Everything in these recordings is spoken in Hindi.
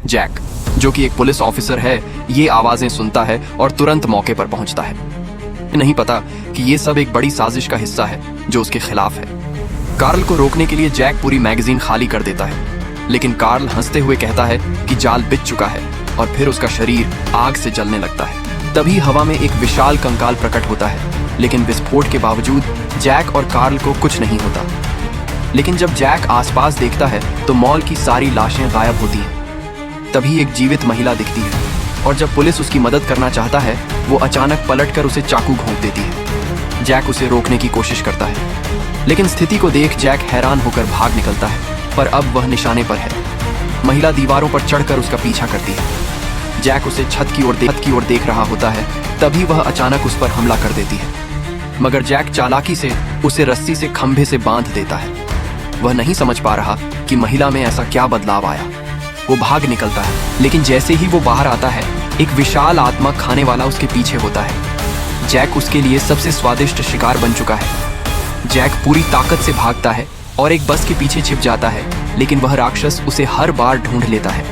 जैक, जो कि एक पुलिस ऑफिसर है, ये आवाजें सुनता है और तुरंत मौके पर पहुंचता है। नहीं पता कि ये सब एक बड़ी साजिश का हिस्सा है जो उसके खिलाफ है। कार्ल को रोकने के लिए जैक पूरी मैगजीन खाली कर देता है, लेकिन कार्ल हंसते हुए कहता है कि जाल बिछ चुका है और फिर उसका शरीर आग से जलने लगता है। तभी हवा में एक विशाल कंकाल प्रकट होता है, लेकिन विस्फोट के बावजूद जैक और कार्ल को कुछ नहीं होता। लेकिन जब जैक आसपास देखता है तो मॉल की सारी लाशें गायब होती हैं। तभी एक जीवित महिला दिखती है और जब पुलिस उसकी मदद करना चाहता है, वो अचानक पलटकर उसे चाकू घोंप देती है। जैक उसे रोकने की कोशिश करता है, लेकिन स्थिति को देख जैक हैरान होकर भाग निकलता है, पर अब वह निशाने पर है। महिला दीवारों पर चढ़कर उसका पीछा करती है। जैक उसे छत की ओर देख रहा होता है, तभी वह अचानक उस पर हमला कर देती है, मगर जैक चालाकी से उसे रस्सी से खंभे से बांध देता है। वह नहीं समझ पा रहा कि महिला में ऐसा क्या बदलाव आया। वो भाग निकलता है, लेकिन जैसे ही वो बाहर आता है, एक विशाल आत्मा खाने वाला उसके पीछे होता है। जैक उसके लिए सबसे स्वादिष्ट शिकार बन चुका है। जैक पूरी ताकत से भागता है और एक बस के पीछे छिप जाता है, लेकिन वह राक्षस उसे हर बार ढूंढ लेता है।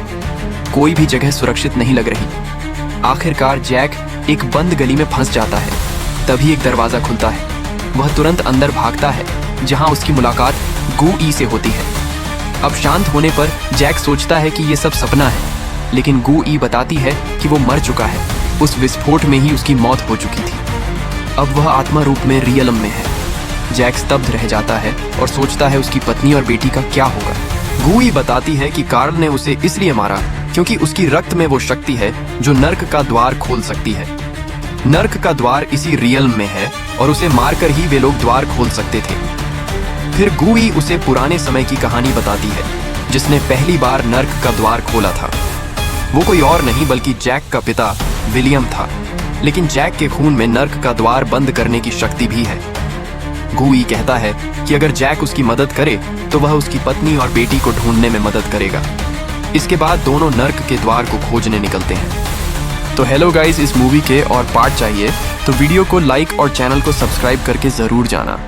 कोई भी जगह सुरक्षित नहीं लग रही। आखिरकार जैक एक बंद गली में फंस जाता है। तभी एक दरवाजा खुलता है। वह तुरंत अंदर भागता है, जहां उसकी मुलाकात गू ई से होती है। अब शांत होने पर जैक सोचता है कि ये सब सपना है, लेकिन गू ई बताती है कि वो मर चुका है। उस विस्फोट में ही उसकी मौत हो चुकी थी। अब वह आत्मा रूप में रियलम में है। जैक स्तब्ध रह जाता है और सोचता है उसकी पत्नी और बेटी का क्या होगा। गू ई बताती है कि कार्ल ने उसे इसलिए मारा क्योंकि उसकी रक्त में वो शक्ति है जो नर्क का द्वार खोल सकती है। नर्क का द्वार इसी रियल्म में है और उसे मारकर ही वे लोग द्वार खोल सकते थे। फिर गू ई उसे पुराने समय की कहानी बताती है, जिसने पहली बार नर्क का द्वार खोला था। वो कोई और नहीं बल्कि जैक का पिता विलियम था, लेकिन जैक के खून में नर्क का द्वार बंद करने की शक्ति भी है। गू ई कहता है कि अगर जैक उसकी मदद करे तो वह उसकी पत्नी और बेटी को ढूंढने में मदद करेगा। इसके बाद दोनों नर्क के द्वार को खोजने निकलते हैं। तो हेलो गाइस, इस मूवी के और पार्ट चाहिए तो वीडियो को लाइक और चैनल को सब्सक्राइब करके जरूर जाना।